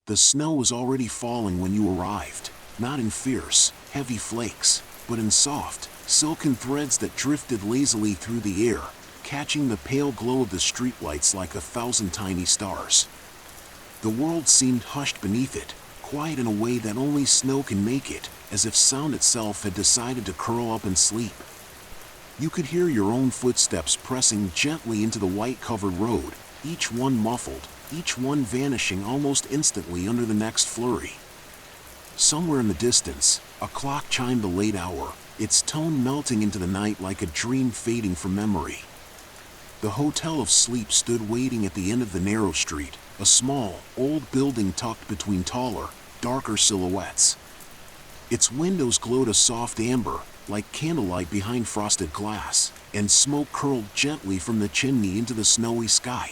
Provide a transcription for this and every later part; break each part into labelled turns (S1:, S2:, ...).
S1: The snow was already falling when you arrived, not in fierce, heavy flakes, but in soft, silken threads that drifted lazily through the air, catching the pale glow of the streetlights like 1,000 tiny stars. The world seemed hushed beneath it, quiet in a way that only snow can make it, as if sound itself had decided to curl up and sleep. You could hear your own footsteps pressing gently into the white-covered road, each one muffled, each one vanishing almost instantly under the next flurry. Somewhere in the distance, a clock chimed the late hour, its tone melting into the night like a dream fading from memory. The Hotel of Sleep stood waiting at the end of the narrow street, a small, old building tucked between taller, darker silhouettes. Its windows glowed a soft amber, like candlelight behind frosted glass, and smoke curled gently from the chimney into the snowy sky.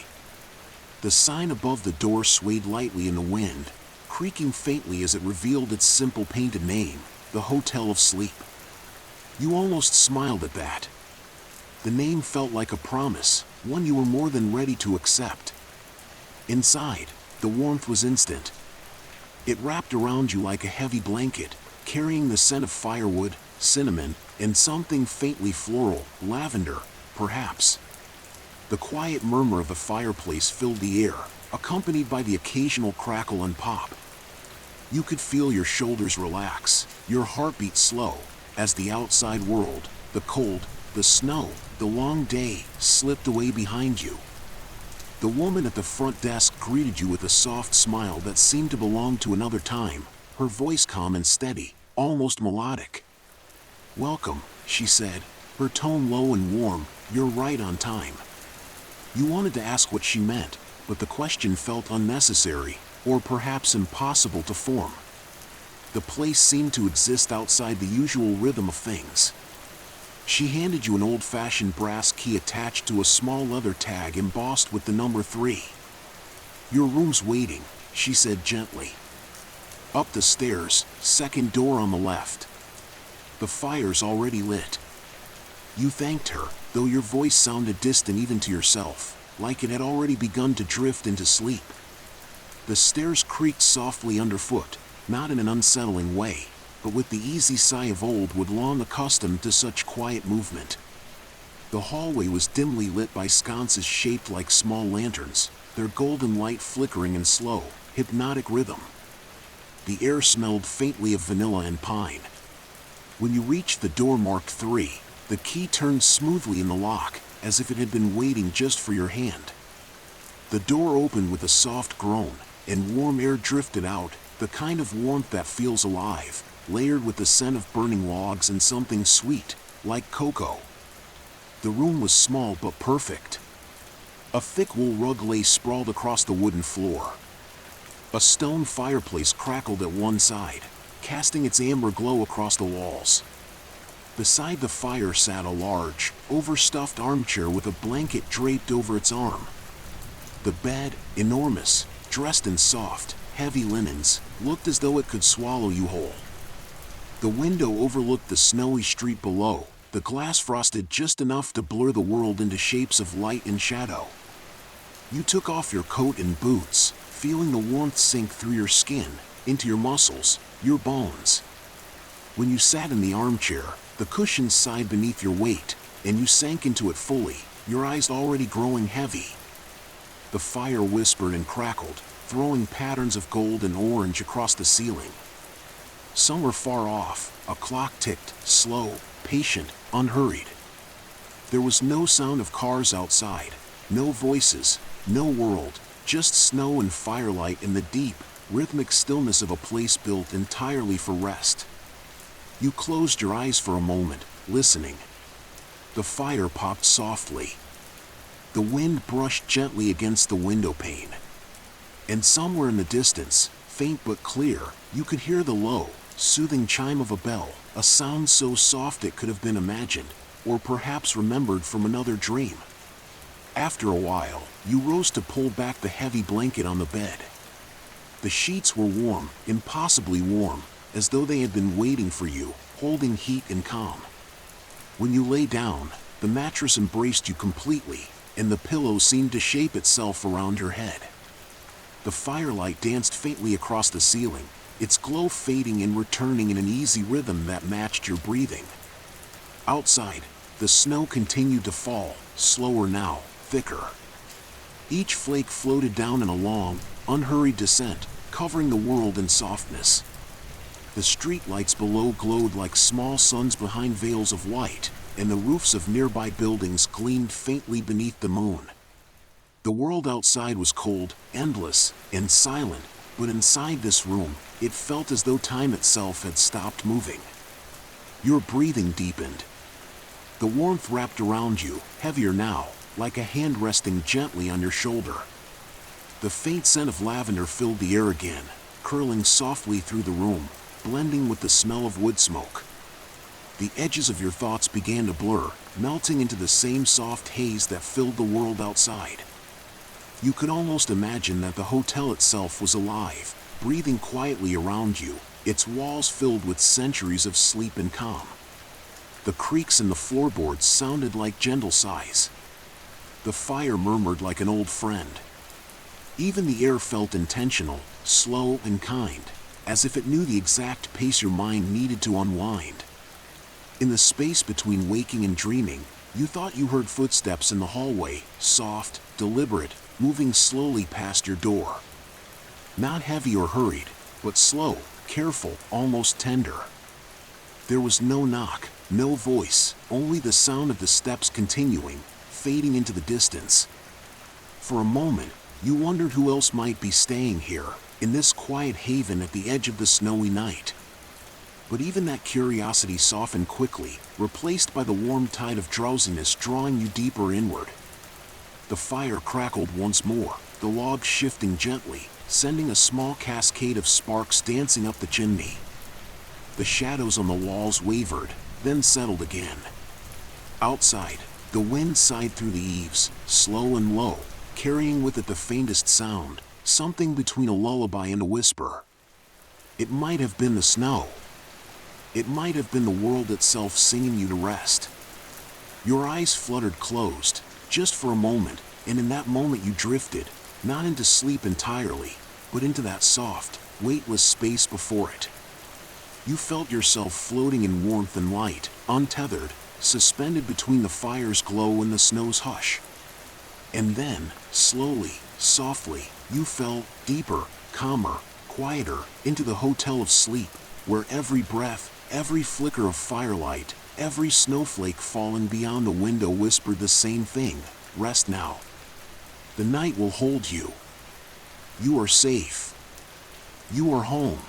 S1: The sign above the door swayed lightly in the wind, creaking faintly as it revealed its simple painted name, the Hotel of Sleep. You almost smiled at that. The name felt like a promise, one you were more than ready to accept. Inside, the warmth was instant. It wrapped around you like a heavy blanket, carrying the scent of firewood, cinnamon, and something faintly floral, lavender, perhaps. The quiet murmur of the fireplace filled the air, accompanied by the occasional crackle and pop. You could feel your shoulders relax, your heartbeat slow, as the outside world, the cold, the snow, the long day, slipped away behind you. The woman at the front desk greeted you with a soft smile that seemed to belong to another time, her voice calm and steady, almost melodic. "Welcome," she said, her tone low and warm. "You're right on time." You wanted to ask what she meant, but the question felt unnecessary, or perhaps impossible to form. The place seemed to exist outside the usual rhythm of things. She handed you an old-fashioned brass key attached to a small leather tag embossed with the number 3. "Your room's waiting," she said gently. "Up the stairs, second door on the left. The fire's already lit." You thanked her, though your voice sounded distant even to yourself, like it had already begun to drift into sleep. The stairs creaked softly underfoot, not in an unsettling way, but with the easy sigh of old wood long accustomed to such quiet movement. The hallway was dimly lit by sconces shaped like small lanterns, their golden light flickering in slow, hypnotic rhythm. The air smelled faintly of vanilla and pine. When you reached the door marked 3, the key turned smoothly in the lock, as if it had been waiting just for your hand. The door opened with a soft groan, and warm air drifted out, the kind of warmth that feels alive, layered with the scent of burning logs and something sweet, like cocoa. The room was small but perfect. A thick wool rug lay sprawled across the wooden floor. A stone fireplace crackled at one side, casting its amber glow across the walls. Beside the fire sat a large, overstuffed armchair with a blanket draped over its arm. The bed, enormous, dressed in soft, heavy linens, looked as though it could swallow you whole. The window overlooked the snowy street below, the glass frosted just enough to blur the world into shapes of light and shadow. You took off your coat and boots, feeling the warmth sink through your skin, into your muscles, your bones. When you sat in the armchair, the cushions sighed beneath your weight, and you sank into it fully, your eyes already growing heavy. The fire whispered and crackled, throwing patterns of gold and orange across the ceiling. Somewhere far off, a clock ticked, slow, patient, unhurried. There was no sound of cars outside, no voices, no world, just snow and firelight in the deep, rhythmic stillness of a place built entirely for rest. You closed your eyes for a moment, listening. The fire popped softly. The wind brushed gently against the window pane. And somewhere in the distance, faint but clear, you could hear the low, soothing chime of a bell, a sound so soft it could have been imagined, or perhaps remembered from another dream. After a while, you rose to pull back the heavy blanket on the bed. The sheets were warm, impossibly warm, as though they had been waiting for you, holding heat and calm. When you lay down, the mattress embraced you completely, and the pillow seemed to shape itself around your head. The firelight danced faintly across the ceiling, its glow fading and returning in an easy rhythm that matched your breathing. Outside, the snow continued to fall, slower now, thicker. Each flake floated down in a long, unhurried descent, covering the world in softness. The streetlights below glowed like small suns behind veils of white, and the roofs of nearby buildings gleamed faintly beneath the moon. The world outside was cold, endless, and silent, but inside this room, it felt as though time itself had stopped moving. Your breathing deepened. The warmth wrapped around you, heavier now, like a hand resting gently on your shoulder. The faint scent of lavender filled the air again, curling softly through the room, blending with the smell of wood smoke. The edges of your thoughts began to blur, melting into the same soft haze that filled the world outside. You could almost imagine that the hotel itself was alive, breathing quietly around you, its walls filled with centuries of sleep and calm. The creaks in the floorboards sounded like gentle sighs. The fire murmured like an old friend. Even the air felt intentional, slow and kind, as if it knew the exact pace your mind needed to unwind. In the space between waking and dreaming, you thought you heard footsteps in the hallway, soft, deliberate, moving slowly past your door. Not heavy or hurried, but slow, careful, almost tender. There was no knock, no voice, only the sound of the steps continuing, fading into the distance. For a moment, you wondered who else might be staying here, in this quiet haven at the edge of the snowy night. But even that curiosity softened quickly, replaced by the warm tide of drowsiness drawing you deeper inward. The fire crackled once more, the logs shifting gently, sending a small cascade of sparks dancing up the chimney. The shadows on the walls wavered, then settled again. Outside, the wind sighed through the eaves, slow and low, carrying with it the faintest sound, something between a lullaby and a whisper. It might have been the snow. It might have been the world itself singing you to rest. Your eyes fluttered closed, just for a moment, and in that moment you drifted, not into sleep entirely, but into that soft, weightless space before it. You felt yourself floating in warmth and light, untethered, suspended between the fire's glow and the snow's hush. And then, slowly, softly, you fell deeper, calmer, quieter, into the hotel of sleep, where every breath, every flicker of firelight, every snowflake falling beyond the window whispered the same thing: rest now. The night will hold you. You are safe. You are home.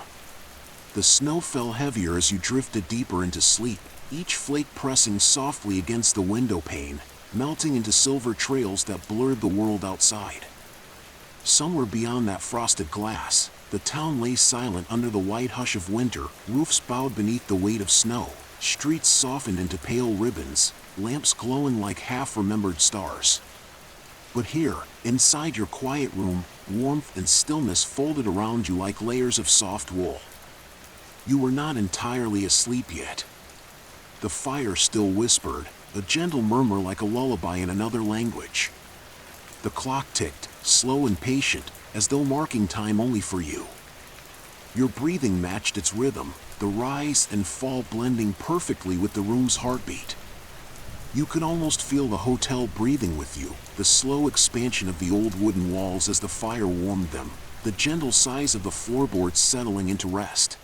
S1: The snow fell heavier as you drifted deeper into sleep, each flake pressing softly against the window pane, melting into silver trails that blurred the world outside. Somewhere beyond that frosted glass, the town lay silent under the white hush of winter, roofs bowed beneath the weight of snow, streets softened into pale ribbons, lamps glowing like half-remembered stars. But here, inside your quiet room, warmth and stillness folded around you like layers of soft wool. You were not entirely asleep yet. The fire still whispered, a gentle murmur like a lullaby in another language. The clock ticked, slow and patient, as though marking time only for you. Your breathing matched its rhythm, the rise and fall blending perfectly with the room's heartbeat. You could almost feel the hotel breathing with you, the slow expansion of the old wooden walls as the fire warmed them, the gentle sighs of the floorboards settling into rest.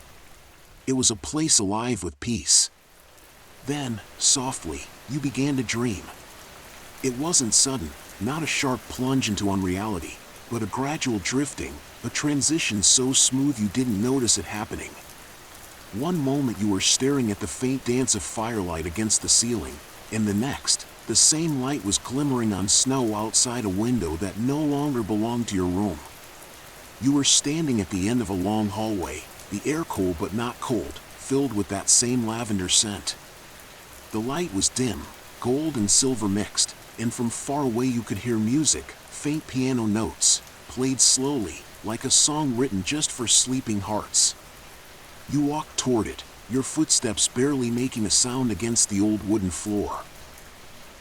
S1: It was a place alive with peace. Then, softly, you began to dream. It wasn't sudden, not a sharp plunge into unreality, but a gradual drifting, a transition so smooth you didn't notice it happening. One moment you were staring at the faint dance of firelight against the ceiling, and the next, the same light was glimmering on snow outside a window that no longer belonged to your room. You were standing at the end of a long hallway, the air cool but not cold, filled with that same lavender scent. The light was dim, gold and silver mixed, and from far away you could hear music, faint piano notes, played slowly, like a song written just for sleeping hearts. You walked toward it, your footsteps barely making a sound against the old wooden floor.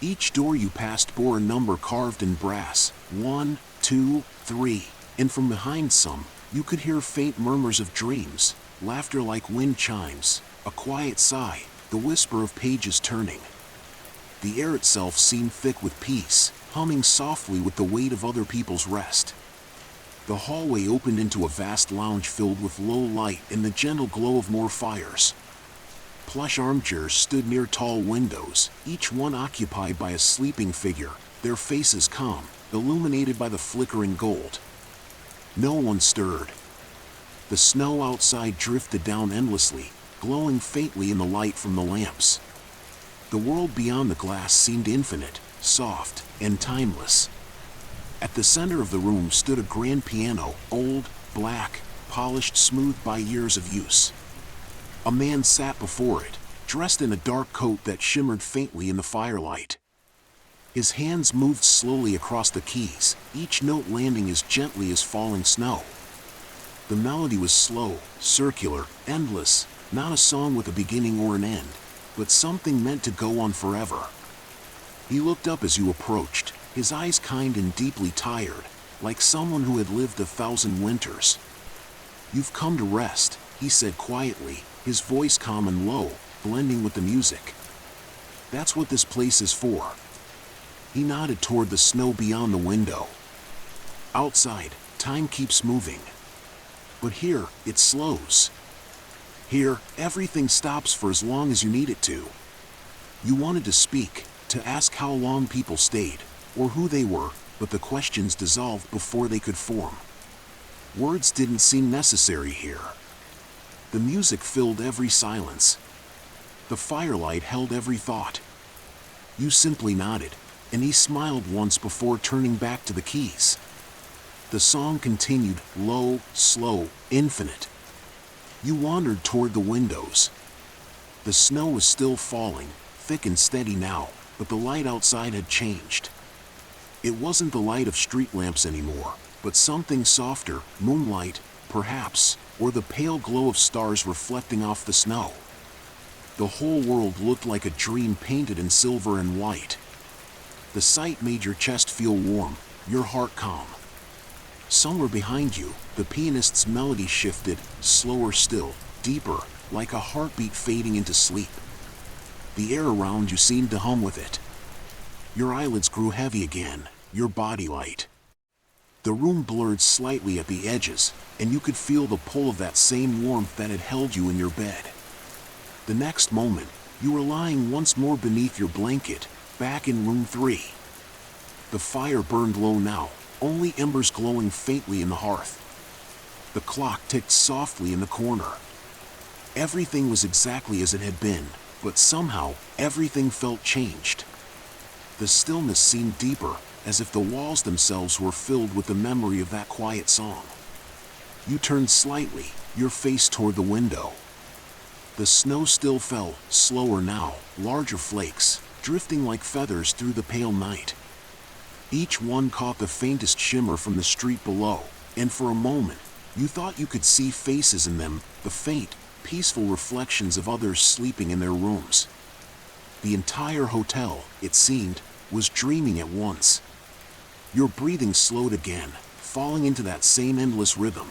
S1: Each door you passed bore a number carved in brass, 1, 2, 3, and from behind some, you could hear faint murmurs of dreams, laughter like wind chimes, a quiet sigh, the whisper of pages turning. The air itself seemed thick with peace, humming softly with the weight of other people's rest. The hallway opened into a vast lounge filled with low light and the gentle glow of more fires. Plush armchairs stood near tall windows, each one occupied by a sleeping figure, their faces calm, illuminated by the flickering gold. No one stirred. The snow outside drifted down endlessly, glowing faintly in the light from the lamps. The world beyond the glass seemed infinite, soft, and timeless. At the center of the room stood a grand piano, old, black, polished smooth by years of use. A man sat before it, dressed in a dark coat that shimmered faintly in the firelight. His hands moved slowly across the keys, each note landing as gently as falling snow. The melody was slow, circular, endless, not a song with a beginning or an end, but something meant to go on forever. He looked up as you approached, his eyes kind and deeply tired, like someone who had lived 1,000 winters. "You've come to rest," he said quietly, his voice calm and low, blending with the music. "That's what this place is for." He nodded toward the snow beyond the window. "Outside, time keeps moving. But here, it slows. Here, everything stops for as long as you need it to." You wanted to speak, to ask how long people stayed, or who they were, but the questions dissolved before they could form. Words didn't seem necessary here. The music filled every silence. The firelight held every thought. You simply nodded, and he smiled once before turning back to the keys. The song continued, low, slow, infinite. You wandered toward the windows. The snow was still falling, thick and steady now, but the light outside had changed. It wasn't the light of street lamps anymore, but something softer, moonlight, perhaps, or the pale glow of stars reflecting off the snow. The whole world looked like a dream painted in silver and white. The sight made your chest feel warm, your heart calm. Somewhere behind you, the pianist's melody shifted, slower still, deeper, like a heartbeat fading into sleep. The air around you seemed to hum with it. Your eyelids grew heavy again, your body light. The room blurred slightly at the edges, and you could feel the pull of that same warmth that had held you in your bed. The next moment, you were lying once more beneath your blanket, back in room 3. The fire burned low now, only embers glowing faintly in the hearth. The clock ticked softly in the corner. Everything was exactly as it had been, but somehow, everything felt changed. The stillness seemed deeper, as if the walls themselves were filled with the memory of that quiet song. You turned slightly, your face toward the window. The snow still fell, slower now, larger flakes, drifting like feathers through the pale night. Each one caught the faintest shimmer from the street below, and for a moment, you thought you could see faces in them, the faint, peaceful reflections of others sleeping in their rooms. The entire hotel, it seemed, was dreaming at once. Your breathing slowed again, falling into that same endless rhythm.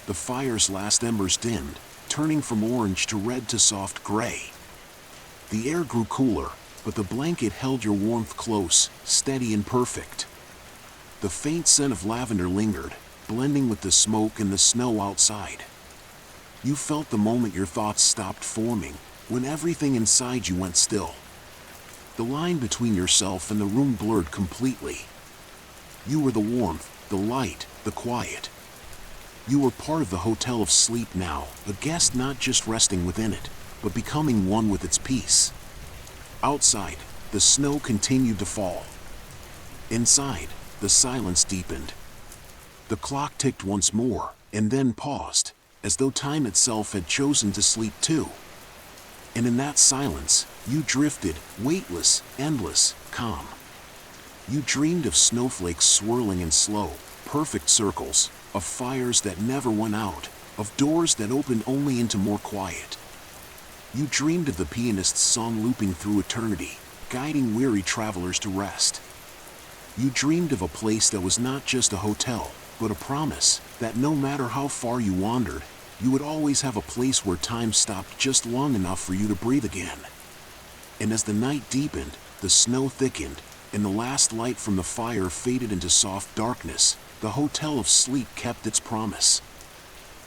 S1: The fire's last embers dimmed, turning from orange to red to soft gray. The air grew cooler, but the blanket held your warmth close, steady and perfect. The faint scent of lavender lingered, blending with the smoke and the snow outside. You felt the moment your thoughts stopped forming, when everything inside you went still. The line between yourself and the room blurred completely. You were the warmth, the light, the quiet. You were part of the hotel of sleep now, a guest not just resting within it, but becoming one with its peace. Outside, the snow continued to fall. Inside, the silence deepened. The clock ticked once more, and then paused, as though time itself had chosen to sleep too. And in that silence, you drifted, weightless, endless, calm. You dreamed of snowflakes swirling in slow, perfect circles, of fires that never went out, of doors that opened only into more quiet. You dreamed of the pianist's song looping through eternity, guiding weary travelers to rest. You dreamed of a place that was not just a hotel, but a promise that no matter how far you wandered, you would always have a place where time stopped just long enough for you to breathe again. And as the night deepened, the snow thickened, and the last light from the fire faded into soft darkness, the Hotel of Sleep kept its promise.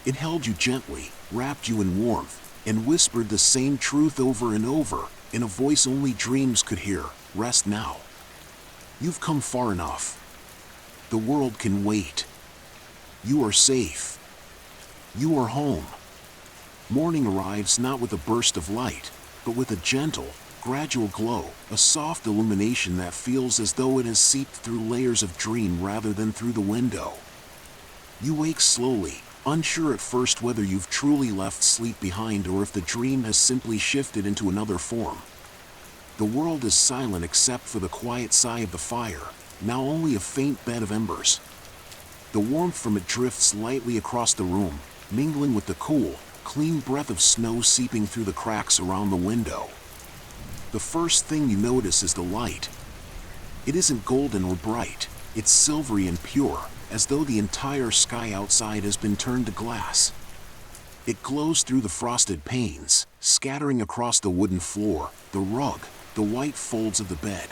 S1: It held you gently, wrapped you in warmth, and whispered the same truth over and over, in a voice only dreams could hear: rest now. You've come far enough. The world can wait. You are safe. You are home. Morning arrives not with a burst of light, but with a gentle, gradual glow, a soft illumination that feels as though it has seeped through layers of dream rather than through the window. You wake slowly, unsure at first whether you've truly left sleep behind or if the dream has simply shifted into another form. The world is silent except for the quiet sigh of the fire, now only a faint bed of embers. The warmth from it drifts lightly across the room, mingling with the cool, clean breath of snow seeping through the cracks around the window. The first thing you notice is the light. It isn't golden or bright, it's silvery and pure, as though the entire sky outside has been turned to glass. It glows through the frosted panes, scattering across the wooden floor, the rug, the white folds of the bed.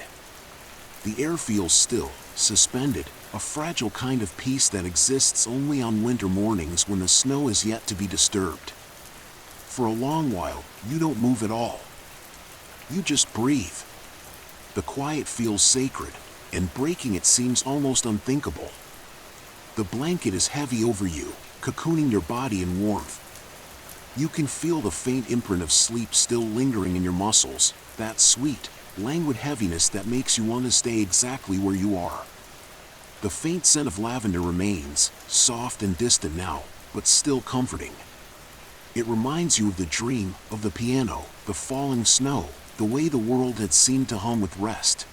S1: The air feels still, suspended, a fragile kind of peace that exists only on winter mornings when the snow is yet to be disturbed. For a long while, you don't move at all. You just breathe. The quiet feels sacred, and breaking it seems almost unthinkable. The blanket is heavy over you, cocooning your body in warmth. You can feel the faint imprint of sleep still lingering in your muscles, that sweet, languid heaviness that makes you want to stay exactly where you are. The faint scent of lavender remains, soft and distant now, but still comforting. It reminds you of the dream, of the piano, the falling snow, the way the world had seemed to hum with rest.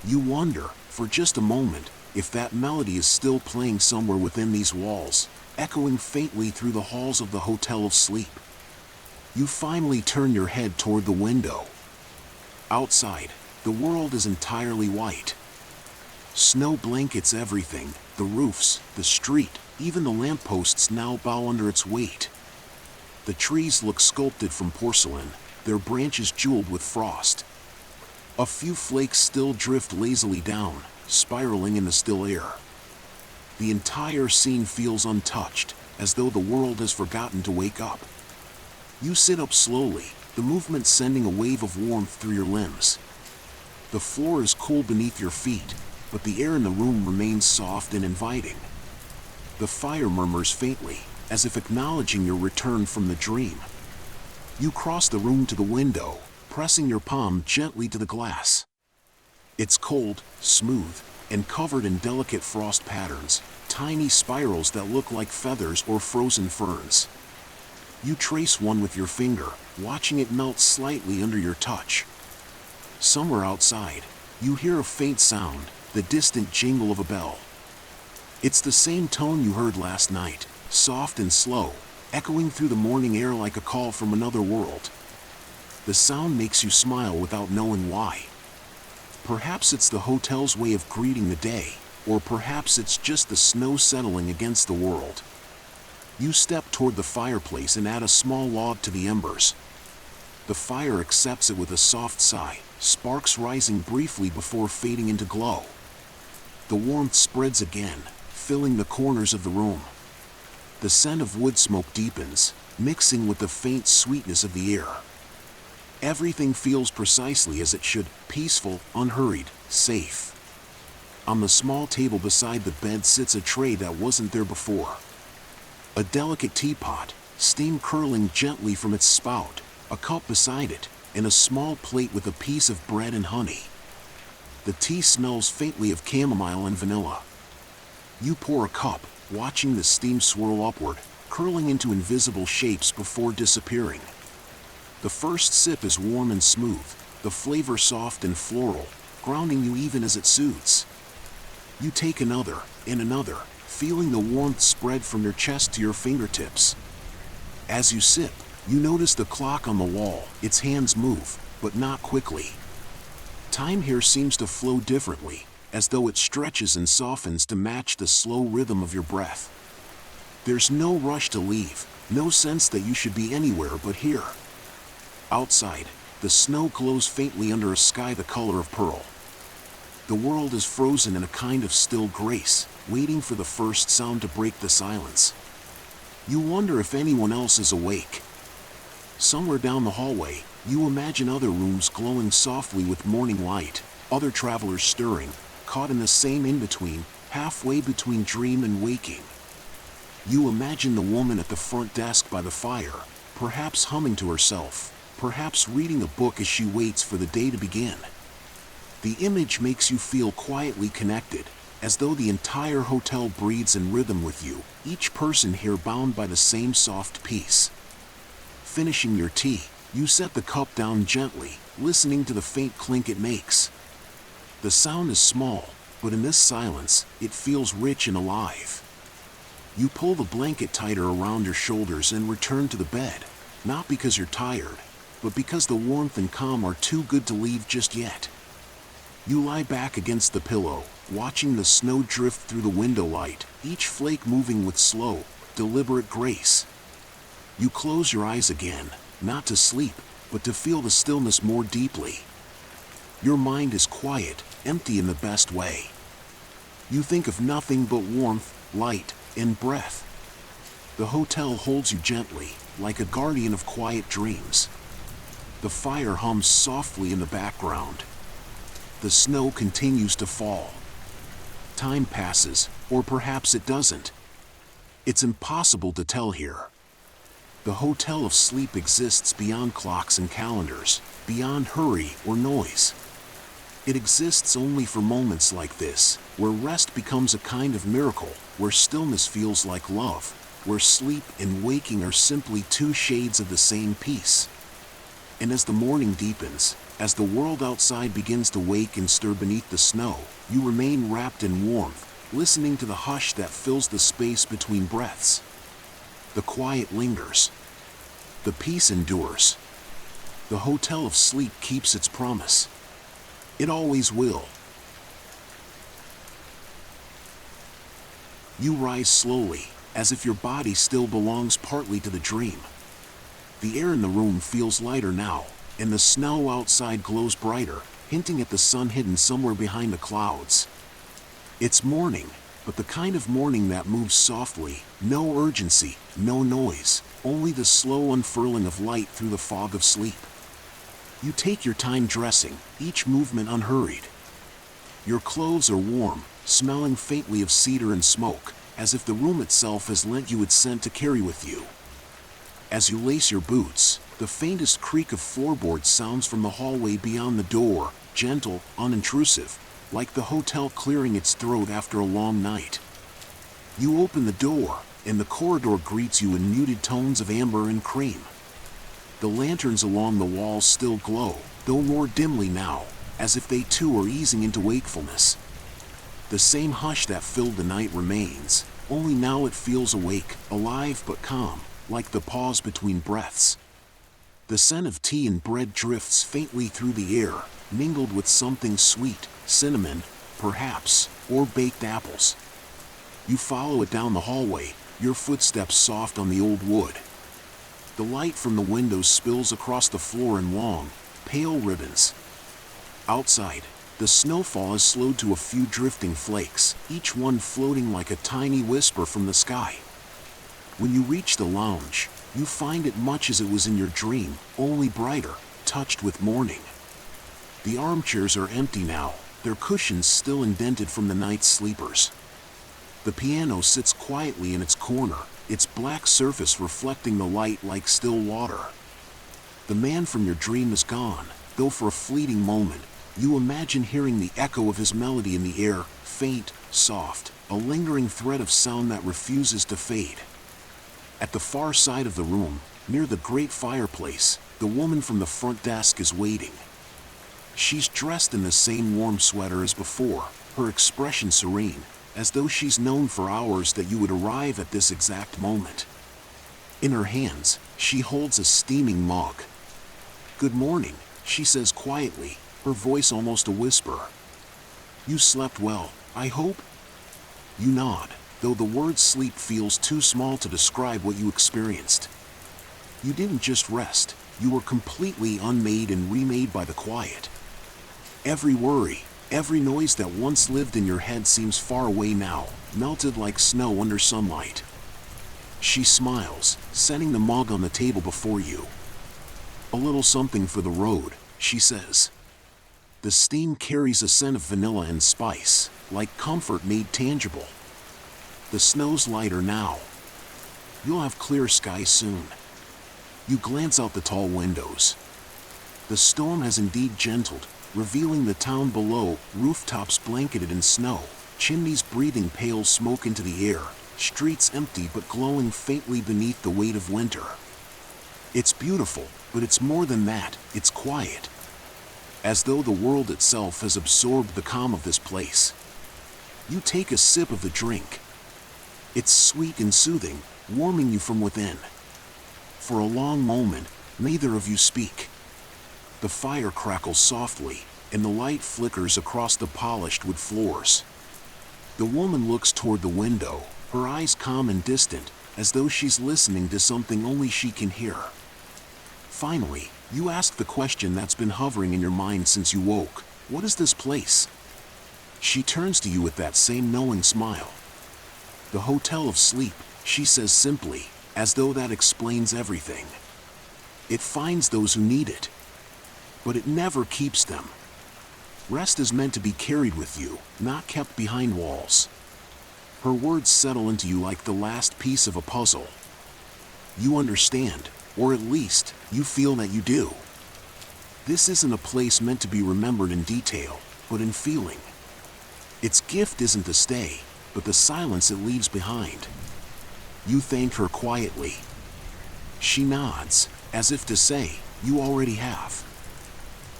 S1: You wonder, for just a moment, if that melody is still playing somewhere within these walls, echoing faintly through the halls of the Hotel of Sleep. You finally turn your head toward the window. Outside, the world is entirely white. Snow blankets everything, the roofs, the street, even the lampposts now bow under its weight. The trees look sculpted from porcelain, their branches jeweled with frost. A few flakes still drift lazily down, spiraling in the still air. The entire scene feels untouched, as though the world has forgotten to wake up. You sit up slowly, the movement sending a wave of warmth through your limbs. The floor is cool beneath your feet, but the air in the room remains soft and inviting. The fire murmurs faintly, as if acknowledging your return from the dream. You cross the room to the window, pressing your palm gently to the glass. It's cold, smooth, and covered in delicate frost patterns, tiny spirals that look like feathers or frozen ferns. You trace one with your finger, watching it melt slightly under your touch. Somewhere outside, you hear a faint sound, the distant jingle of a bell. It's the same tone you heard last night, soft and slow, echoing through the morning air like a call from another world. The sound makes you smile without knowing why. Perhaps it's the hotel's way of greeting the day, or perhaps it's just the snow settling against the world. You step toward the fireplace and add a small log to the embers. The fire accepts it with a soft sigh, sparks rising briefly before fading into glow. The warmth spreads again, filling the corners of the room. The scent of wood smoke deepens, mixing with the faint sweetness of the air. Everything feels precisely as it should, peaceful, unhurried, safe. On the small table beside the bed sits a tray that wasn't there before. A delicate teapot, steam curling gently from its spout, a cup beside it, and a small plate with a piece of bread and honey. The tea smells faintly of chamomile and vanilla. You pour a cup, watching the steam swirl upward, curling into invisible shapes before disappearing. The first sip is warm and smooth, the flavor soft and floral, grounding you even as it soothes. You take another, and another, feeling the warmth spread from your chest to your fingertips. As you sip, you notice the clock on the wall, its hands move, but not quickly. Time here seems to flow differently, as though it stretches and softens to match the slow rhythm of your breath. There's no rush to leave, no sense that you should be anywhere but here. Outside, the snow glows faintly under a sky the color of pearl. The world is frozen in a kind of still grace, waiting for the first sound to break the silence. You wonder if anyone else is awake. Somewhere down the hallway, you imagine other rooms glowing softly with morning light, other travelers stirring, caught in the same in-between, halfway between dream and waking. You imagine the woman at the front desk by the fire, perhaps humming to herself, perhaps reading a book as she waits for the day to begin. The image makes you feel quietly connected, as though the entire hotel breathes in rhythm with you, each person here bound by the same soft peace. Finishing your tea, you set the cup down gently, listening to the faint clink it makes. The sound is small, but in this silence, it feels rich and alive. You pull the blanket tighter around your shoulders and return to the bed, not because you're tired, but because the warmth and calm are too good to leave just yet. You lie back against the pillow, watching the snow drift through the window light, each flake moving with slow, deliberate grace. You close your eyes again, not to sleep, but to feel the stillness more deeply. Your mind is quiet, empty in the best way. You think of nothing but warmth, light, and breath. The hotel holds you gently, like a guardian of quiet dreams. The fire hums softly in the background. The snow continues to fall. Time passes, or perhaps it doesn't. It's impossible to tell here. The hotel of sleep exists beyond clocks and calendars, beyond hurry or noise. It exists only for moments like this, where rest becomes a kind of miracle, where stillness feels like love, where sleep and waking are simply two shades of the same peace. And as the morning deepens, as the world outside begins to wake and stir beneath the snow, you remain wrapped in warmth, listening to the hush that fills the space between breaths. The quiet lingers. The peace endures. The hotel of sleep keeps its promise. It always will. You rise slowly, as if your body still belongs partly to the dream. The air in the room feels lighter now, and the snow outside glows brighter, hinting at the sun hidden somewhere behind the clouds. It's morning, but the kind of morning that moves softly, no urgency, no noise, only the slow unfurling of light through the fog of sleep. You take your time dressing, each movement unhurried. Your clothes are warm, smelling faintly of cedar and smoke, as if the room itself has lent you its scent to carry with you. As you lace your boots, the faintest creak of floorboards sounds from the hallway beyond the door, gentle, unintrusive, like the hotel clearing its throat after a long night. You open the door, and the corridor greets you in muted tones of amber and cream. The lanterns along the walls still glow, though more dimly now, as if they too are easing into wakefulness. The same hush that filled the night remains, only now it feels awake, alive but calm, like the pause between breaths. The scent of tea and bread drifts faintly through the air, mingled with something sweet, cinnamon, perhaps, or baked apples. You follow it down the hallway, your footsteps soft on the old wood. The light from the windows spills across the floor in long, pale ribbons. Outside, the snowfall has slowed to a few drifting flakes, each one floating like a tiny whisper from the sky. When you reach the lounge, you find it much as it was in your dream, only brighter, touched with morning. The armchairs are empty now, their cushions still indented from the night's sleepers. The piano sits quietly in its corner, its black surface reflecting the light like still water. The man from your dream is gone, though for a fleeting moment, you imagine hearing the echo of his melody in the air, faint, soft, a lingering thread of sound that refuses to fade. At the far side of the room, near the great fireplace, the woman from the front desk is waiting. She's dressed in the same warm sweater as before, her expression serene, as though she's known for hours that you would arrive at this exact moment. In her hands, she holds a steaming mug. "Good morning," she says quietly, her voice almost a whisper. You slept well, I hope? You nod, though the word sleep feels too small to describe what you experienced. You didn't just rest, you were completely unmade and remade by the quiet. Every worry, every noise that once lived in your head seems far away now, melted like snow under sunlight. She smiles, setting the mug on the table before you. A little something for the road, she says. The steam carries a scent of vanilla and spice, like comfort made tangible. The snow's lighter now. You'll have clear skies soon. You glance out the tall windows. The storm has indeed gentled, revealing the town below, rooftops blanketed in snow, chimneys breathing pale smoke into the air, streets empty but glowing faintly beneath the weight of winter. It's beautiful, but it's more than that, it's quiet. As though the world itself has absorbed the calm of this place. You take a sip of the drink. It's sweet and soothing, warming you from within. For a long moment, neither of you speak. The fire crackles softly, and the light flickers across the polished wood floors. The woman looks toward the window, her eyes calm and distant, as though she's listening to something only she can hear. Finally, you ask the question that's been hovering in your mind since you woke. What is this place? She turns to you with that same knowing smile. The Hotel of Sleep, she says simply, as though that explains everything. It finds those who need it. But it never keeps them. Rest is meant to be carried with you, not kept behind walls. Her words settle into you like the last piece of a puzzle. You understand, or at least, you feel that you do. This isn't a place meant to be remembered in detail, but in feeling. Its gift isn't the stay, but the silence it leaves behind. You thank her quietly. She nods, as if to say, you already have.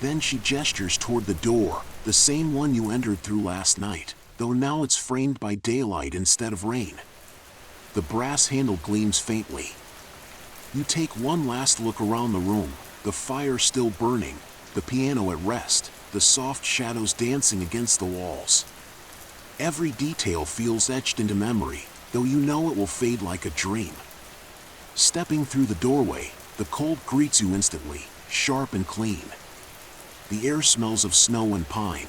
S1: Then she gestures toward the door, the same one you entered through last night, though now it's framed by daylight instead of rain. The brass handle gleams faintly. You take one last look around the room, the fire still burning, the piano at rest, the soft shadows dancing against the walls. Every detail feels etched into memory, though you know it will fade like a dream. Stepping through the doorway, the cold greets you instantly, sharp and clean. The air smells of snow and pine.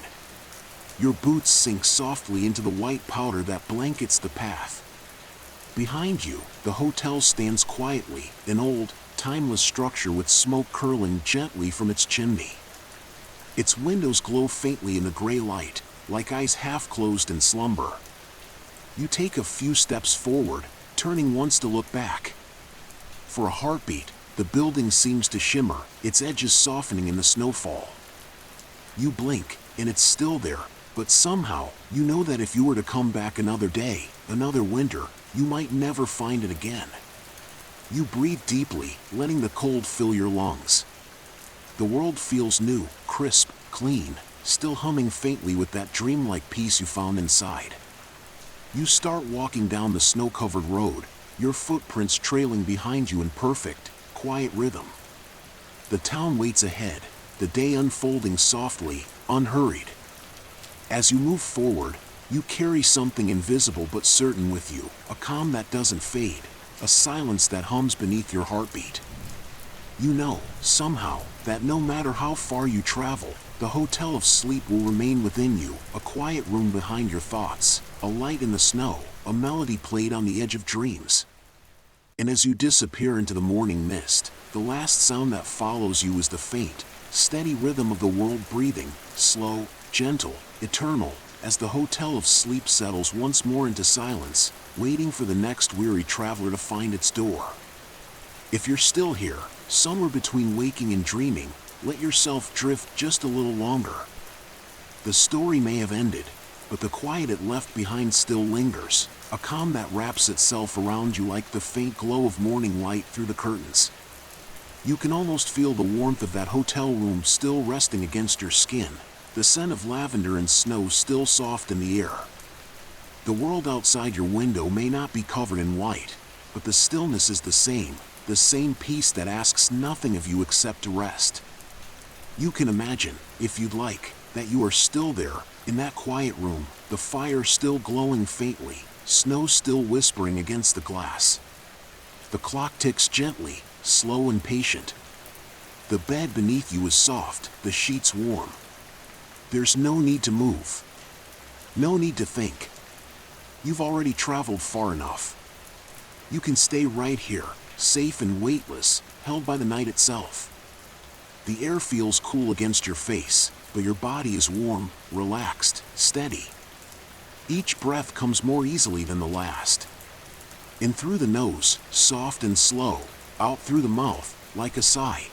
S1: Your boots sink softly into the white powder that blankets the path. Behind you, the hotel stands quietly, an old, timeless structure with smoke curling gently from its chimney. Its windows glow faintly in the gray light, like eyes half closed in slumber. You take a few steps forward, turning once to look back. For a heartbeat, the building seems to shimmer, its edges softening in the snowfall. You blink, and it's still there, but somehow, you know that if you were to come back another day, another winter, you might never find it again. You breathe deeply, letting the cold fill your lungs. The world feels new, crisp, clean, still humming faintly with that dreamlike peace you found inside. You start walking down the snow-covered road, your footprints trailing behind you in perfect, quiet rhythm. The town waits ahead, the day unfolding softly, unhurried. As you move forward, you carry something invisible but certain with you, a calm that doesn't fade, a silence that hums beneath your heartbeat. You know, somehow, that no matter how far you travel, the Hotel of Sleep will remain within you, a quiet room behind your thoughts, a light in the snow, a melody played on the edge of dreams. And as you disappear into the morning mist, the last sound that follows you is the faint, steady rhythm of the world breathing, slow, gentle, eternal, as the Hotel of Sleep settles once more into silence, waiting for the next weary traveler to find its door. If you're still here, somewhere between waking and dreaming, let yourself drift just a little longer. The story may have ended, but the quiet it left behind still lingers, a calm that wraps itself around you like the faint glow of morning light through the curtains. You can almost feel the warmth of that hotel room still resting against your skin, the scent of lavender and snow still soft in the air. The world outside your window may not be covered in white, but the stillness is the same peace that asks nothing of you except to rest. You can imagine, if you'd like, that you are still there, in that quiet room, the fire still glowing faintly, snow still whispering against the glass. The clock ticks gently, slow and patient. The bed beneath you is soft, the sheets warm. There's no need to move. No need to think. You've already traveled far enough. You can stay right here, safe and weightless, held by the night itself. The air feels cool against your face, but your body is warm, relaxed, steady. Each breath comes more easily than the last. In through the nose, soft and slow, out through the mouth, like a sigh.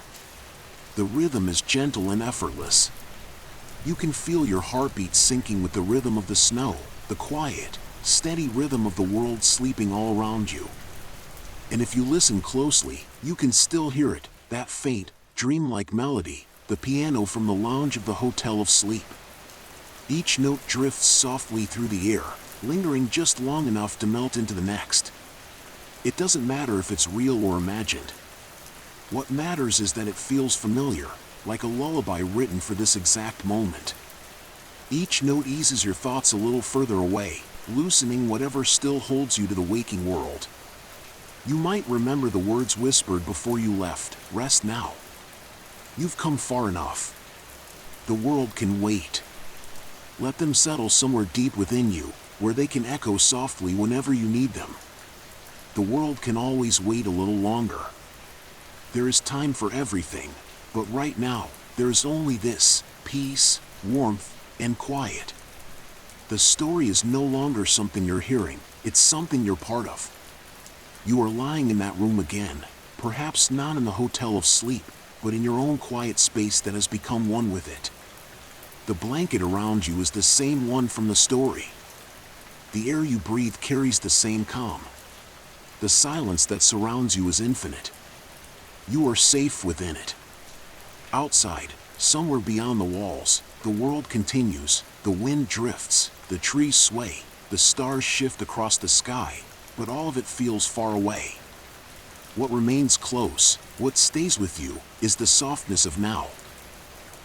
S1: The rhythm is gentle and effortless. You can feel your heartbeat syncing with the rhythm of the snow, the quiet, steady rhythm of the world sleeping all around you. And if you listen closely, you can still hear it, that faint, dreamlike melody, the piano from the lounge of the hotel of sleep. Each note drifts softly through the air, lingering just long enough to melt into the next. It doesn't matter if it's real or imagined. What matters is that it feels familiar, like a lullaby written for this exact moment. Each note eases your thoughts a little further away, loosening whatever still holds you to the waking world. You might remember the words whispered before you left, "Rest now." You've come far enough. The world can wait. Let them settle somewhere deep within you, where they can echo softly whenever you need them. The world can always wait a little longer. There is time for everything, but right now, there is only this: peace, warmth, and quiet. The story is no longer something you're hearing, it's something you're part of. You are lying in that room again, perhaps not in the hotel of sleep, but in your own quiet space that has become one with it. The blanket around you is the same one from the story. The air you breathe carries the same calm. The silence that surrounds you is infinite. You are safe within it. Outside, somewhere beyond the walls, the world continues, the wind drifts, the trees sway, the stars shift across the sky, but all of it feels far away. What remains close, what stays with you, is the softness of now.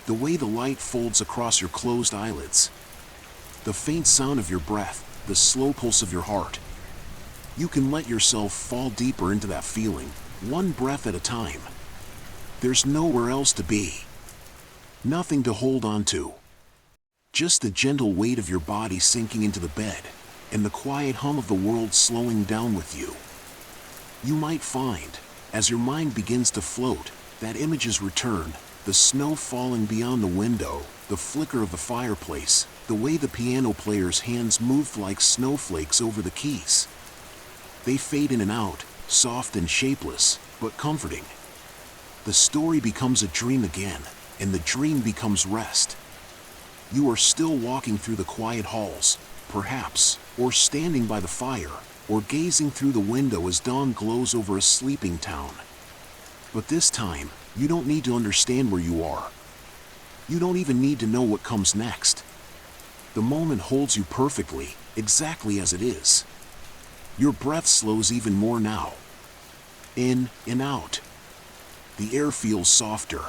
S1: The way the light folds across your closed eyelids. The faint sound of your breath, the slow pulse of your heart. You can let yourself fall deeper into that feeling, one breath at a time. There's nowhere else to be. Nothing to hold on to. Just the gentle weight of your body sinking into the bed, and the quiet hum of the world slowing down with you. You might find, as your mind begins to float, that images return, the snow falling beyond the window, the flicker of the fireplace, the way the piano player's hands moved like snowflakes over the keys. They fade in and out, soft and shapeless, but comforting. The story becomes a dream again, and the dream becomes rest. You are still walking through the quiet halls, perhaps, or standing by the fire, or gazing through the window as dawn glows over a sleeping town. But this time, you don't need to understand where you are. You don't even need to know what comes next. The moment holds you perfectly, exactly as it is. Your breath slows even more now. In and out. The air feels softer.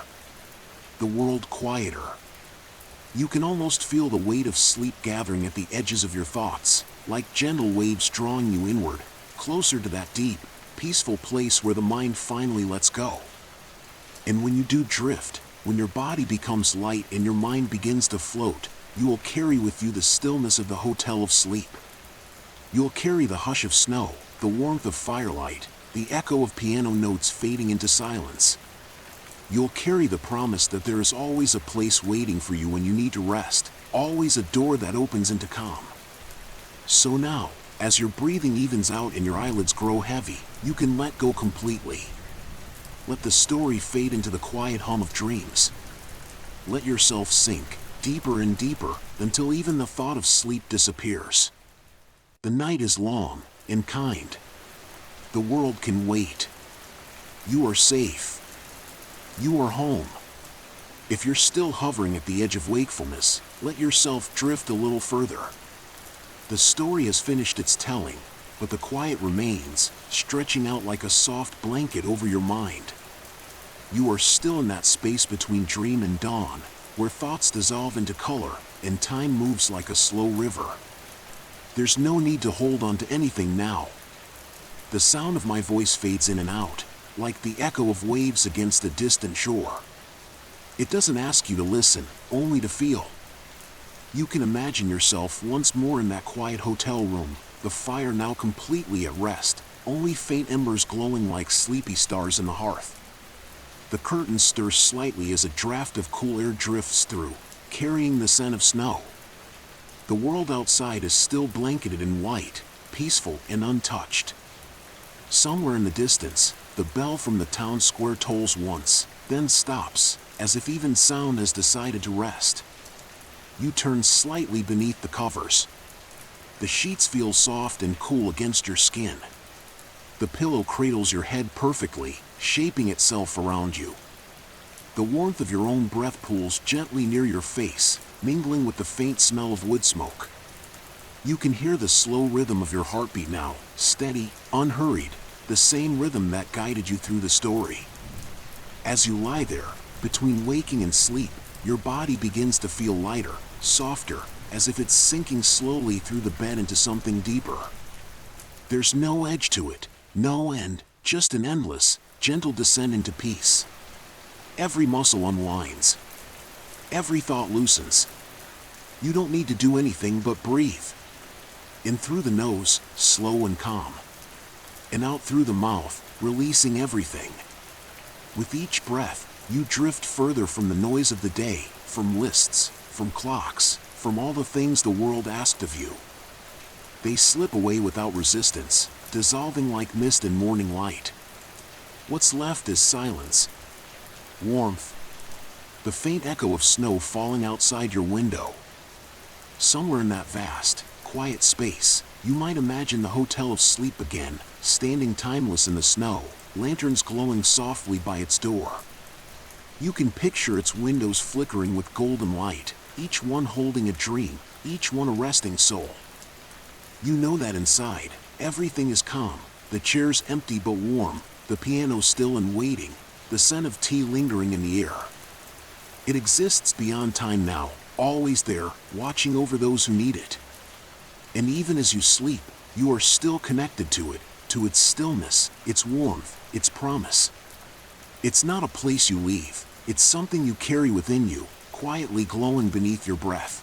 S1: The world quieter. You can almost feel the weight of sleep gathering at the edges of your thoughts, like gentle waves drawing you inward, closer to that deep, peaceful place where the mind finally lets go. And when you do drift, when your body becomes light and your mind begins to float, you will carry with you the stillness of the hotel of sleep. You'll carry the hush of snow, the warmth of firelight, the echo of piano notes fading into silence. You'll carry the promise that there is always a place waiting for you when you need to rest, always a door that opens into calm. So now, as your breathing evens out and your eyelids grow heavy, you can let go completely. Let the story fade into the quiet hum of dreams. Let yourself sink, deeper and deeper, until even the thought of sleep disappears. The night is long and kind. The world can wait. You are safe. You are home. If you're still hovering at the edge of wakefulness, let yourself drift a little further. The story has finished its telling, but the quiet remains, stretching out like a soft blanket over your mind. You are still in that space between dream and dawn, where thoughts dissolve into color and time moves like a slow river. There's no need to hold on to anything now. The sound of my voice fades in and out, like the echo of waves against a distant shore. It doesn't ask you to listen, only to feel. You can imagine yourself once more in that quiet hotel room, the fire now completely at rest, only faint embers glowing like sleepy stars in the hearth. The curtains stir slightly as a draft of cool air drifts through, carrying the scent of snow. The world outside is still blanketed in white, peaceful and untouched. Somewhere in the distance, the bell from the town square tolls once, then stops, as if even sound has decided to rest. You turn slightly beneath the covers. The sheets feel soft and cool against your skin. The pillow cradles your head perfectly, shaping itself around you. The warmth of your own breath pools gently near your face, mingling with the faint smell of wood smoke. You can hear the slow rhythm of your heartbeat now, steady, unhurried, the same rhythm that guided you through the story. As you lie there, between waking and sleep, your body begins to feel lighter, softer, as if it's sinking slowly through the bed into something deeper. There's no edge to it, no end, just an endless, gentle descent into peace. Every muscle unwinds. Every thought loosens. You don't need to do anything but breathe. In through the nose, slow and calm. And out through the mouth, releasing everything. With each breath, you drift further from the noise of the day, from lists, from clocks, from all the things the world asked of you. They slip away without resistance, dissolving like mist in morning light. What's left is silence, warmth, the faint echo of snow falling outside your window. Somewhere in that vast, quiet space, you might imagine the hotel of sleep again, standing timeless in the snow, lanterns glowing softly by its door. You can picture its windows flickering with golden light, each one holding a dream, each one a resting soul. You know that inside, everything is calm, the chairs empty but warm, the piano still and waiting, the scent of tea lingering in the air. It exists beyond time now, always there, watching over those who need it. And even as you sleep, you are still connected to it, to its stillness, its warmth, its promise. It's not a place you leave, it's something you carry within you, quietly glowing beneath your breath.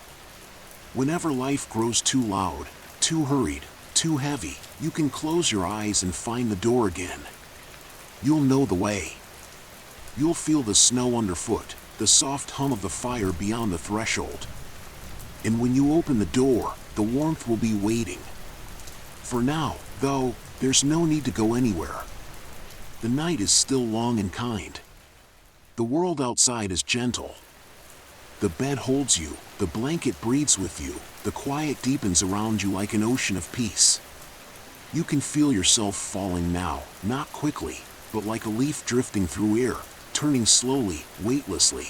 S1: Whenever life grows too loud, too hurried, too heavy, you can close your eyes and find the door again. You'll know the way. You'll feel the snow underfoot, the soft hum of the fire beyond the threshold. And when you open the door, the warmth will be waiting. For now, though, there's no need to go anywhere. The night is still long and kind. The world outside is gentle. The bed holds you, the blanket breathes with you, the quiet deepens around you like an ocean of peace. You can feel yourself falling now, not quickly, but like a leaf drifting through air, turning slowly, weightlessly.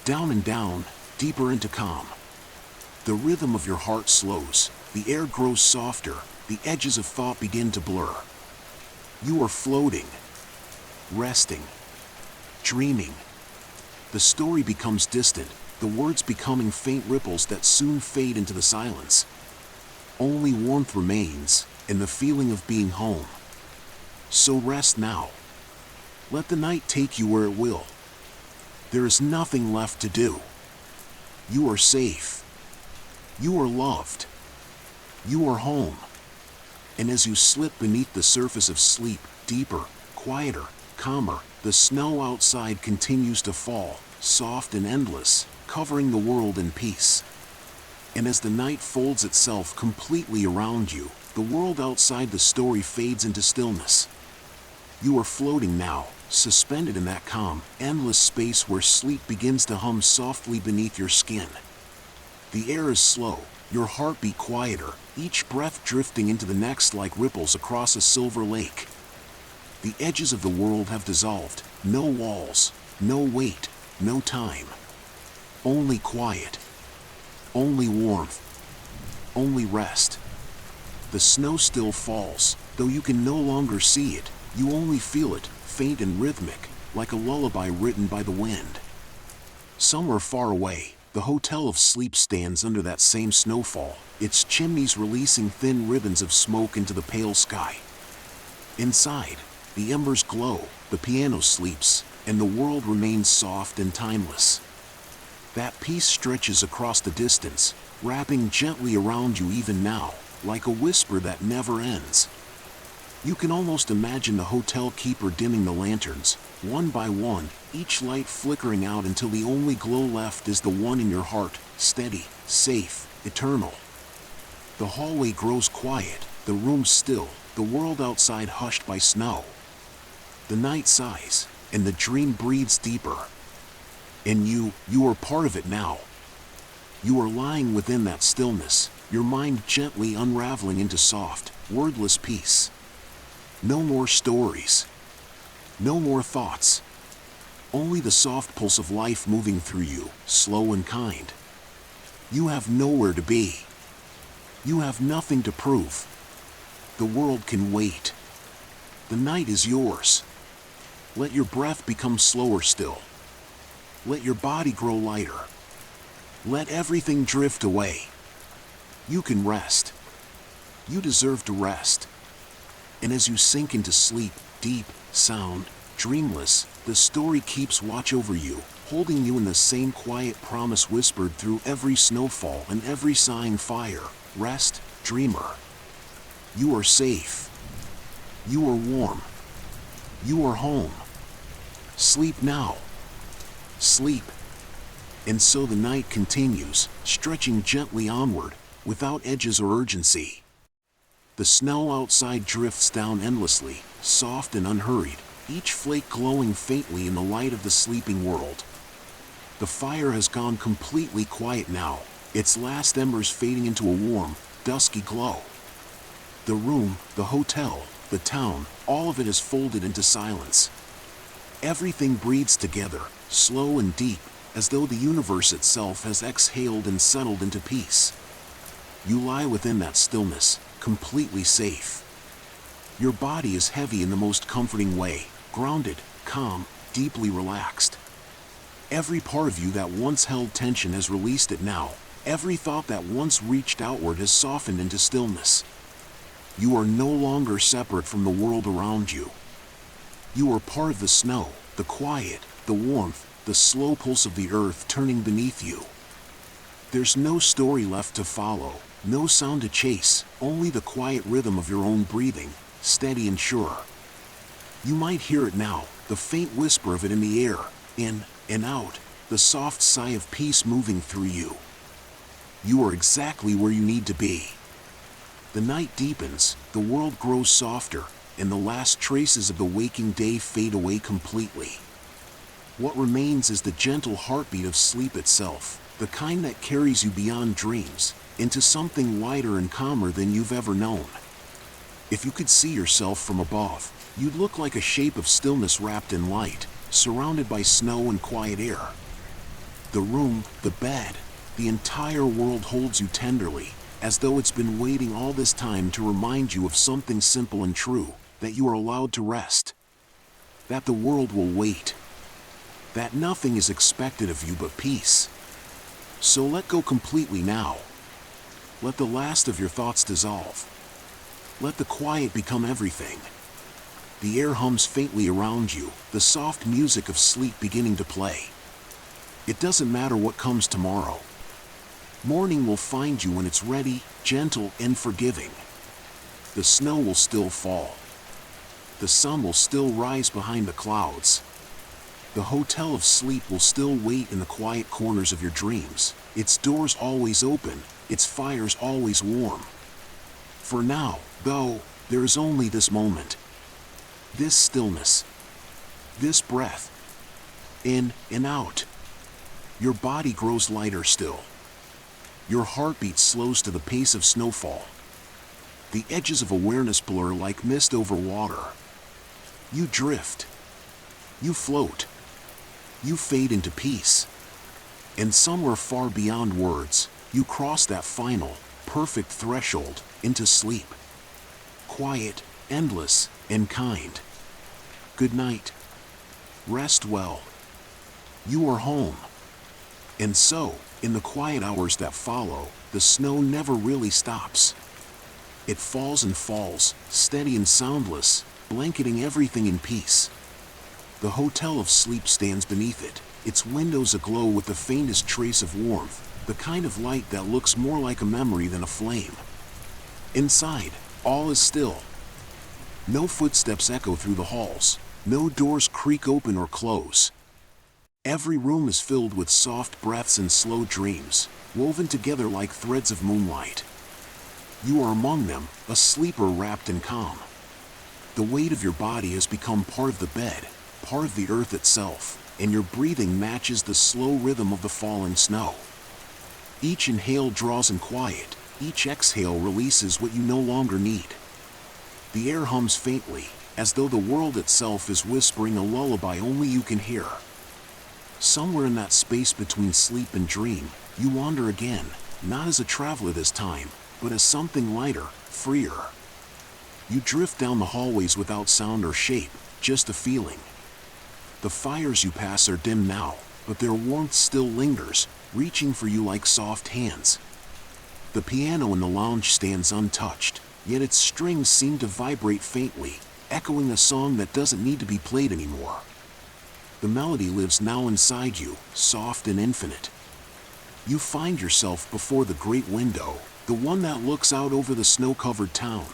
S1: Down and down, deeper into calm. The rhythm of your heart slows, the air grows softer, the edges of thought begin to blur. You are floating, resting, dreaming. The story becomes distant, the words becoming faint ripples that soon fade into the silence. Only warmth remains, and the feeling of being home. So rest now. Let the night take you where it will. There is nothing left to do. You are safe. You are loved. You are home. And as you slip beneath the surface of sleep, deeper, quieter, calmer, the snow outside continues to fall, soft and endless, covering the world in peace. And as the night folds itself completely around you, the world outside the story fades into stillness. You are floating now, suspended in that calm, endless space where sleep begins to hum softly beneath your skin. The air is slow, your heartbeat quieter, each breath drifting into the next like ripples across a silver lake. The edges of the world have dissolved, no walls, no weight, no time. Only quiet. Only warmth. Only rest. The snow still falls, though you can no longer see it, you only feel it, faint and rhythmic, like a lullaby written by the wind. somewhere far away, the Hotel of Sleep stands under that same snowfall, its chimneys releasing thin ribbons of smoke into the pale sky. Inside, the embers glow, the piano sleeps, and the world remains soft and timeless. That peace stretches across the distance, wrapping gently around you even now, like a whisper that never ends. You can almost imagine the hotel keeper dimming the lanterns, one by one, each light flickering out until the only glow left is the one in your heart, steady, safe, eternal. The hallway grows quiet, the room still, the world outside hushed by snow. The night sighs, and the dream breathes deeper. And you are part of it now. You are lying within that stillness, your mind gently unraveling into soft, wordless peace. No more stories. No more thoughts. Only the soft pulse of life moving through you, slow and kind. You have nowhere to be. You have nothing to prove. The world can wait. The night is yours. Let your breath become slower still. Let your body grow lighter. Let everything drift away. You can rest. You deserve to rest. And as you sink into sleep, deep, sound, dreamless, the story keeps watch over you, holding you in the same quiet promise whispered through every snowfall and every sighing fire. Rest, dreamer. You are safe. You are warm. You are home. Sleep now. Sleep. And so the night continues, stretching gently onward, without edges or urgency. The snow outside drifts down endlessly, soft and unhurried, each flake glowing faintly in the light of the sleeping world. The fire has gone completely quiet now, its last embers fading into a warm, dusky glow. The room, the hotel, the town, all of it is folded into silence. Everything breathes together, slow and deep, as though the universe itself has exhaled and settled into peace. You lie within that stillness, completely safe. Your body is heavy in the most comforting way, grounded, calm, deeply relaxed. Every part of you that once held tension has released it now. Every thought that once reached outward has softened into stillness. You are no longer separate from the world around you. You are part of the snow, the quiet, the warmth, the slow pulse of the earth turning beneath you. There's no story left to follow, no sound to chase, only the quiet rhythm of your own breathing, steady and sure. You might hear it now, the faint whisper of it in the air, in and out, the soft sigh of peace moving through you. You are exactly where you need to be. The night deepens, the world grows softer, and the last traces of the waking day fade away completely. What remains is the gentle heartbeat of sleep itself, the kind that carries you beyond dreams, into something lighter and calmer than you've ever known. If you could see yourself from above, you'd look like a shape of stillness wrapped in light, surrounded by snow and quiet air. The room, the bed, the entire world holds you tenderly, as though it's been waiting all this time to remind you of something simple and true, that you are allowed to rest. That the world will wait. That nothing is expected of you but peace. So let go completely now. Let the last of your thoughts dissolve. Let the quiet become everything. The air hums faintly around you, the soft music of sleep beginning to play. It doesn't matter what comes tomorrow. Morning will find you when it's ready, gentle and forgiving. The snow will still fall. The sun will still rise behind the clouds. The Hotel of Sleep will still wait in the quiet corners of your dreams, its doors always open, its fires always warm. For now, though, there is only this moment. This stillness. This breath. In and out. Your body grows lighter still. Your heartbeat slows to the pace of snowfall. The edges of awareness blur like mist over water. You drift. You float. You fade into peace. And somewhere far beyond words, you cross that final, perfect threshold into sleep. Quiet, endless, and kind. Good night. Rest well. You are home. And so, in the quiet hours that follow, the snow never really stops. It falls and falls, steady and soundless, blanketing everything in peace. The Hotel of Sleep stands beneath it, its windows aglow with the faintest trace of warmth, the kind of light that looks more like a memory than a flame. Inside, all is still. No footsteps echo through the halls, no doors creak open or close. Every room is filled with soft breaths and slow dreams, woven together like threads of moonlight. You are among them, a sleeper wrapped in calm. The weight of your body has become part of the bed, part of the earth itself, and your breathing matches the slow rhythm of the falling snow. Each inhale draws in quiet, each exhale releases what you no longer need. The air hums faintly, as though the world itself is whispering a lullaby only you can hear. Somewhere in that space between sleep and dream, you wander again, not as a traveler this time, but as something lighter, freer. You drift down the hallways without sound or shape, just a feeling. The fires you pass are dim now, but their warmth still lingers, reaching for you like soft hands. The piano in the lounge stands untouched, yet its strings seem to vibrate faintly, echoing a song that doesn't need to be played anymore. The melody lives now inside you, soft and infinite. You find yourself before the great window, the one that looks out over the snow-covered town.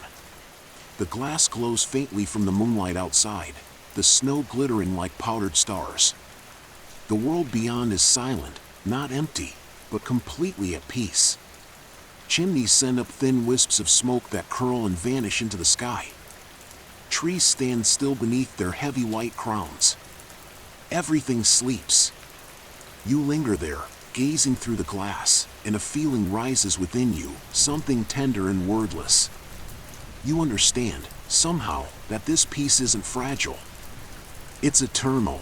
S1: The glass glows faintly from the moonlight outside, the snow glittering like powdered stars. The world beyond is silent, not empty, but completely at peace. Chimneys send up thin wisps of smoke that curl and vanish into the sky. Trees stand still beneath their heavy white crowns. Everything sleeps. You linger there, gazing through the glass, and a feeling rises within you, something tender and wordless. You understand, somehow, that this peace isn't fragile. It's eternal.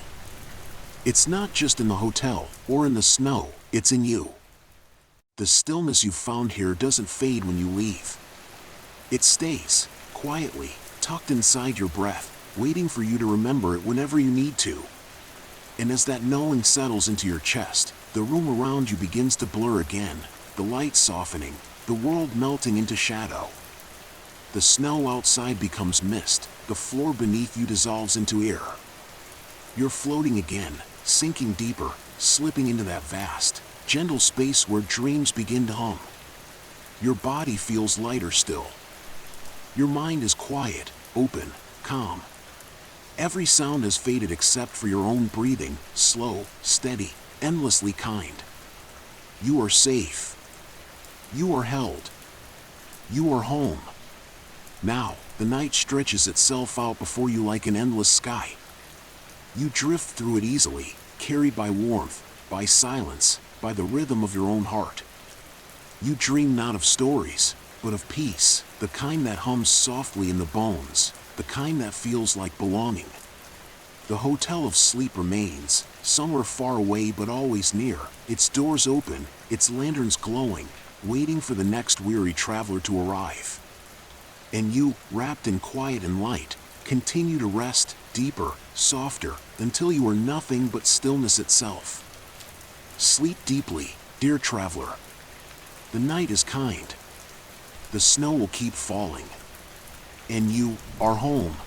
S1: It's not just in the hotel, or in the snow, it's in you. The stillness you found here doesn't fade when you leave. It stays, quietly, tucked inside your breath, waiting for you to remember it whenever you need to. And as that knowing settles into your chest, the room around you begins to blur again, the light softening, the world melting into shadow. The snow outside becomes mist, the floor beneath you dissolves into air. You're floating again, sinking deeper, slipping into that vast, gentle space where dreams begin to hum. Your body feels lighter still. Your mind is quiet, open, calm. Every sound has faded except for your own breathing, slow, steady, endlessly kind. You are safe. You are held. You are home. Now, the night stretches itself out before you like an endless sky. You drift through it easily, carried by warmth, by silence, by the rhythm of your own heart. You dream not of stories, but of peace, the kind that hums softly in the bones, the kind that feels like belonging. The Hotel of Sleep remains, somewhere far away but always near, its doors open, its lanterns glowing, waiting for the next weary traveler to arrive. And you, wrapped in quiet and light, continue to rest, deeper, softer, until you are nothing but stillness itself. Sleep deeply, dear traveler. The night is kind. The snow will keep falling. And you are home.